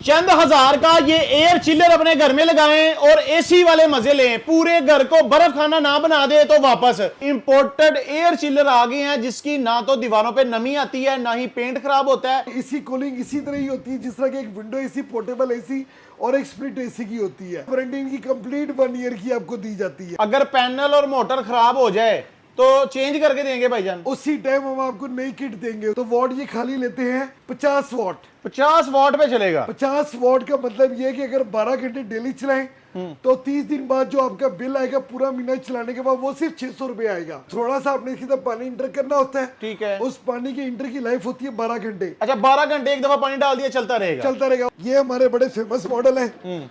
चंद हजार का ये एयर चिलर अपने घर में लगाएं और एसी वाले मजे लें, पूरे घर को बर्फ खाना ना बना दे तो वापस। इंपोर्टेड एयर चिलर आ गए हैं जिसकी ना तो दीवारों पे नमी आती है ना ही पेंट खराब होता है। इसी कूलिंग इसी तरह ही होती है जिस तरह की एक विंडो एसी, पोर्टेबल एसी और एक स्प्लिट एसी की होती है। वारंटी इनकी कंप्लीट 1 ईयर की आपको दी जाती है। अगर पैनल और मोटर खराब हो जाए तो चेंज करके देंगे भाईजान, उसी टाइम हम आपको नई किट देंगे। तो वॉट ये खाली लेते हैं 50 वॉट। 50 वॉट पे चलेगा। 50 वॉट का मतलब ये है कि अगर 12 घंटे डेली चलाएं तो 30 दिन बाद जो आपका बिल आएगा पूरा महीना चलाने के बाद वो सिर्फ 600 रुपए आएगा। थोड़ा सा आपने इसकी तरफ पानी इंटर करना होता है। ठीक है। उस पानी की इंटर की लाइफ होती है 12 घंटे। अच्छा, 12 घंटे एक दफा पानी डाल दिया चलता रहेगा। ये हमारे बड़े फेमस मॉडल है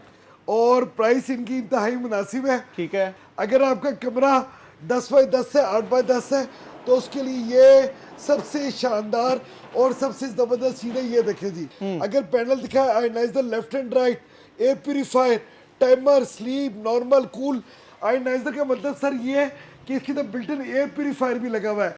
और प्राइस इनकी इंतहाई मुनासिब है। ठीक है। अगर आपका कमरा 10 बाय 10 है, 8 बाय 10 है तो उसके लिए ये सबसे शानदार और सबसे जबरदस्त चीज है। ये देखें जी, अगर पैनल दिखा है ionizer left and right, air purifier, timer, sleep, normal, cool. Ionizer का मतलब सर ये है कि इसकी तो बिल्ट इन एयर प्यूरिफायर भी लगा हुआ है।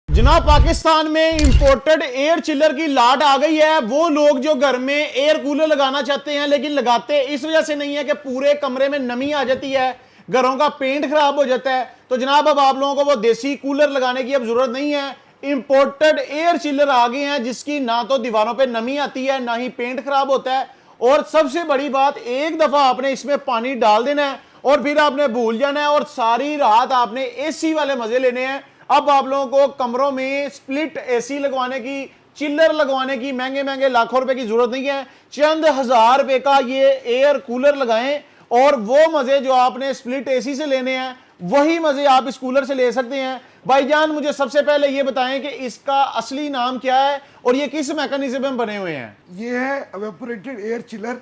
जनाब, पाकिस्तान में इंपोर्टेड एयर चिलर की लाट आ गई है। वो लोग जो घर में एयर कूलर लगाना चाहते हैं लेकिन लगाते इस वजह से नहीं है कि पूरे कमरे में नमी आ जाती है, घरों का पेंट खराब हो जाता है। तो जनाब अब आप लोगों को वो देसी कूलर लगाने की अब जरूरत नहीं है। इंपोर्टेड एयर चिलर आ गए हैं जिसकी ना तो दीवारों पे नमी आती है ना ही पेंट खराब होता है। और सबसे बड़ी बात, एक दफा आपने इसमें पानी डाल देना है और फिर आपने भूल जाना है और सारी रात आपने एसी वाले मजे लेने हैं। अब आप लोगों को कमरों में स्प्लिट एसी लगवाने की, चिल्लर लगवाने की महंगे महंगे लाखों रुपए की जरूरत नहीं है। चंद हजार रुपए का ये एयर कूलर लगाएं और वो मजे जो आपने स्प्लिट एसी से लेने हैं वही मजे आप इस कूलर से ले सकते हैं। भाईजान, मुझे सबसे पहले ये बताएं कि इसका असली नाम क्या है और ये किस मैकेनिज्म में बने हुए हैं। ये है एवेपोरेटेड एयर चिलर,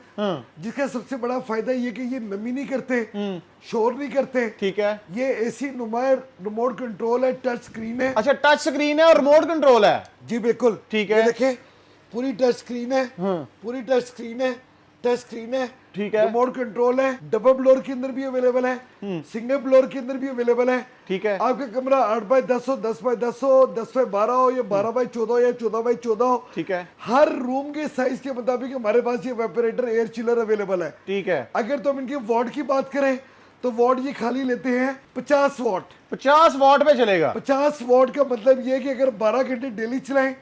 जिसका सबसे बड़ा फायदा ये कि ये नमी नहीं करते, शोर नहीं करते। ठीक है। ये एसी नुमायर रिमोट कंट्रोल है, टच स्क्रीन है। अच्छा, टच स्क्रीन है और रिमोट कंट्रोल है। जी बिल्कुल। ठीक है। देखें, पूरी टच स्क्रीन है, पूरी टच स्क्रीन है, टच स्क्रीन है। ठीक है। रिमोट कंट्रोल है, डबल ब्लोअर के अंदर भी अवेलेबल है, सिंगल ब्लोअर के अंदर भी अवेलेबल है। ठीक है। आपका कमरा 8 बाय 10 हो, 10 बाय 10 हो, 10 बाय 12 हो या 12 बाय 14 हो या 14 बाय 14 हो। ठीक है। हर रूम के साइज के मुताबिक हमारे पास ये वेपोरेटर एयर चिलर अवेलेबल है। ठीक है। अगर तो हम इनके वॉट की बात करें तो वॉट ये खाली लेते हैं 50 वॉट। 50 वॉट पे चलेगा। 50 वॉट का मतलब ये है कि अगर 12 घंटे डेली चलाएं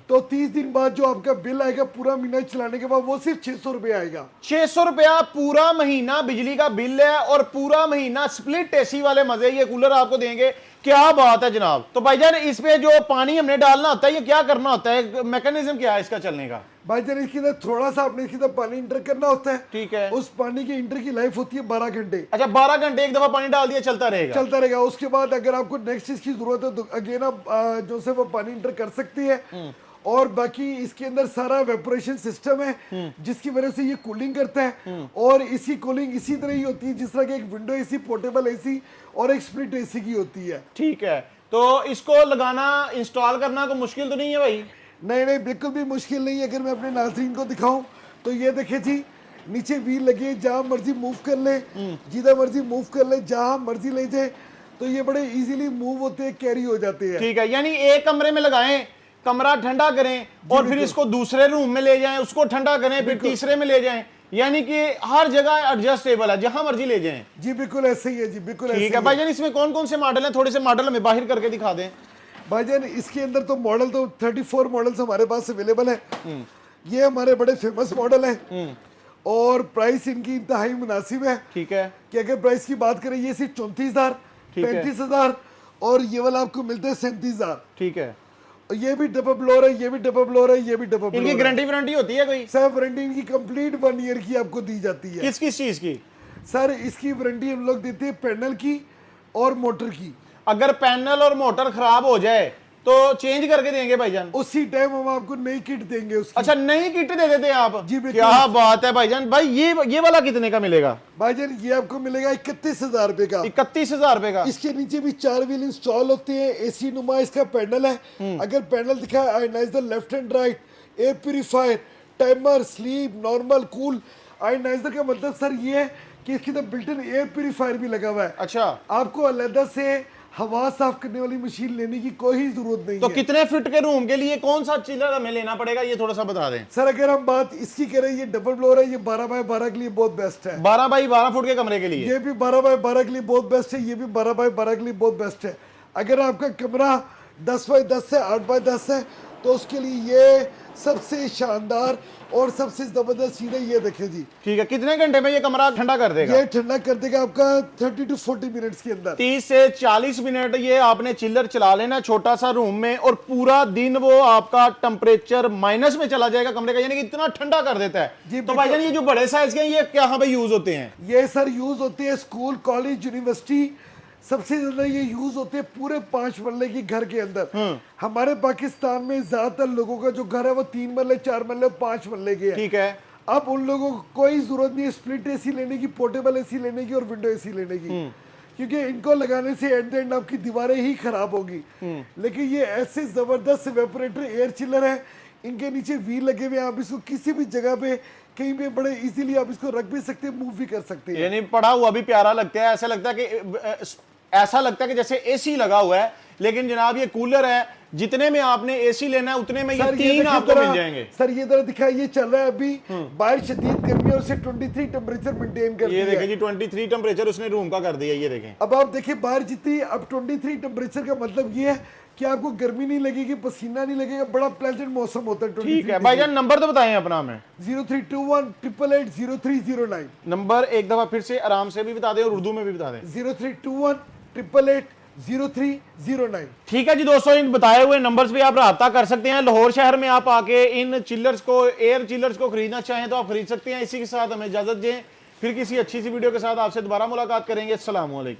तो 30 दिन बाद जो आपका बिल आएगा पूरा महीना चलाने के बाद वो सिर्फ 600 रुपए आएगा। 600 रुपया पूरा महीना बिजली का बिल है और पूरा महीना स्प्लिट एसी वाले मजे ये कूलर आपको देंगे। क्या बात है जनाब। तो भाईजान, इस पे जो पानी हमने डालना होता है ये क्या करना होता है, मैकेनिज्म क्या है इसका चलने का? भाईजान, इसकी तरफ थोड़ा सा आपने इसकी तरफ पानी इंटर करना होता है। ठीक है। उस पानी की इंटर की लाइफ होती है 12 घंटे। अच्छा, 12 घंटे एक दफा पानी डाल दिया चलता रहेगा। उसके बाद अगर आपको नेक्स्ट चीज की जरूरत है तो अगेन आप जो से वो पानी इंटर कर सकती है। और बाकी इसके अंदर सारा वेपोरेशन सिस्टम है जिसकी वजह से ये कूलिंग करता है। और इसी कूलिंग इसी तरह ही होती है जिस तरह की एक विंडो एसी, पोर्टेबल एसी और एक स्प्लिट एसी की होती है। ठीक है। तो इसको लगाना, इंस्टॉल करना कोई मुश्किल तो नहीं है भाई? नहीं नहीं, बिल्कुल भी मुश्किल नहीं है। अगर मैं अपने नाज़रीन को दिखाऊं तो ये देखे जी, नीचे व्हील लगे, जहां मर्जी मूव कर ले, जिधर मर्जी मूव कर ले, जहां मर्जी ले जाए। तो ये बड़े इजीली मूव होते हैं, कैरी हो जाते हैं। ठीक है, यानी एक कमरे में लगाएं, कमरा ठंडा करें और फिर इसको दूसरे रूम में ले जाएं, उसको ठंडा करें, फिर तीसरे में ले जाएं, यानी कि हर जगह एडजस्टेबल है, जहां मर्जी ले जाएं। जी बिल्कुल ऐसे ही है जी, बिल्कुल। ठीक है भाईजान, इसमें कौन कौन से मॉडल हैं, थोड़े से मॉडल हमें बाहर करके दिखा दें। भाईजान, इसके अंदर तो मॉडल तो 34 मॉडल्स हमारे पास अवेलेबल है। ये हमारे बड़े फेमस मॉडल है और प्राइस इनकी इंतहाई मुनासिब है। ठीक है। कि अगर प्राइस की बात करें ये सिर्फ 34,000, 35,000 और ये वाला आपको मिलते हैं 37,000। ठीक है। ये भी डबल ब्लोअर है, ये भी डबल ब्लोअर है, ये भी डबल ब्लोअर है। इनकी गारंटी होती है कोई? सर, वारंटी इनकी कंप्लीट 1 ईयर की आपको दी जाती है। किस किस चीज की? सर, इसकी वारंटी हम लोग देते हैं पैनल की और मोटर की। अगर पैनल और मोटर खराब हो जाए तो चेंज करके देंगे भाईजान? उसी टाइम हम आपको नई किट देंगे उसकी। अच्छा, नई किट दे देते हैं आप? जी बिल्कुल। क्या बात है भाईजान। भाई ये वाला कितने का मिलेगा? भाईजान, ये आपको मिलेगा 31,000 रुपए का। 31,000 रुपए का। इसके नीचे भी 4 व्हील इंस्टॉल होते हैं, एसी नुमा इसका पैनल है। अगर पैनल दिखा है ionizer left and right, air purifier, timer, sleep, normal, cool. Ionizer का मतलब सर ये है कि इसकी तो बिल्ट इन एयर प्यूरिफायर भी लगा हुआ है। अच्छा। आपको अलग से हवा साफ करने वाली मशीन लेने की कोई जरूरत नहीं तो है। कितने फिट के रूम के लिए कौन सा चिलर हमें लेना पड़ेगा, ये थोड़ा सा बता दें। सर अगर हम बात इसकी करें, ये डबल फ्लोर है, ये 12 बाय 12 के लिए बहुत बेस्ट है। 12 बाई 12 फुट के कमरे के लिए ये भी 12 बाय 12 के लिए बहुत बेस्ट है, ये भी 12 बाय 12 के लिए बहुत बेस्ट है। अगर आपका कमरा 10 बाय 10 है, 8 बाय 10 है, तो उसके लिए ये सबसे शानदार और सबसे जबरदस्त चीज है। ये देखें जी, ठीक है। कितने घंटे में ये कमरा ठंडा कर देगा? ये ठंडा कर देगा आपका 30 to 40 मिनट्स के अंदर। 30 से 40 मिनट ये आपने चिल्लर चला लेना छोटा सा रूम में, और पूरा दिन वो आपका टेम्परेचर माइनस में चला जाएगा कमरे का, यानी कि इतना ठंडा कर देता है। जी, तो भाईजान ये जो बड़े साइज के हैं ये कहाँ पे यूज होते हैं? ये सर यूज होते हैं स्कूल, कॉलेज, यूनिवर्सिटी, सबसे ज्यादा ये यूज होते हैं पूरे 5 मरले की घर के अंदर। हमारे पाकिस्तान में ज्यादातर लोगों का जो घर है वो 3 मरले, 4 मरले, 5 मरले के है। ठीक है। अब उन लोगों को कोई जरूरत नहीं है स्प्लिट एसी लेने की, पोर्टेबल एसी लेने की और विंडो एसी लेने की, क्योंकि इनको लगाने से एट द एंड आपकी दीवारें ही खराब होगी। लेकिन ये ऐसे जबरदस्त इवेपोरेटर एयर चिलर है, इनके नीचे व्हील लगे हुए हैं, आप इसको किसी भी जगह पे कहीं पे बड़े इजीली आप इसको रख भी सकते हैं, मूव भी कर सकते हैं। यानी पड़ा हुआ भी प्यारा लगता है, ऐसा लगता है कि जैसे एसी लगा हुआ है, लेकिन जनाब ये कूलर है, जितने में आपने एसी लेना है उतने में ये सर, 3 आपको मिल जाएंगे। सर ये तरह दिखाया, ये चल रहा है अभी, बाहर शदीद गर्मी है, उसे 23 टेम्परेचर मेंटेन कर ये दिया देखें जी 23 टेम्परेचर उसने रूम का कर दिया। ये देखें, अब आप देखिए बाहर जितनी, अब 23 टेम्परेचर का मतलब ये है कि आपको गर्मी नहीं लगेगी, पसीना नहीं लगेगा, बड़ा प्लेजेंट मौसम होता है। ठीक है भाईजान, नंबर तो बताएं अपना हमें। 0321 नंबर एक दफा फिर से आराम से भी बता दें और उर्दू में भी बता दें। 0321 ठीक है जी दोस्तों, इन बताए हुए नंबर्स पे आप रब्ता कर सकते हैं। लाहौर शहर में आप आके इन चिल्लर्स को, एयर चिल्लर्स को खरीदना चाहें तो आप खरीद सकते हैं। इसी के साथ हमें इजाजत दें, फिर किसी अच्छी सी वीडियो के साथ आपसे दोबारा मुलाकात करेंगे। अस्सलाम वालेकुम।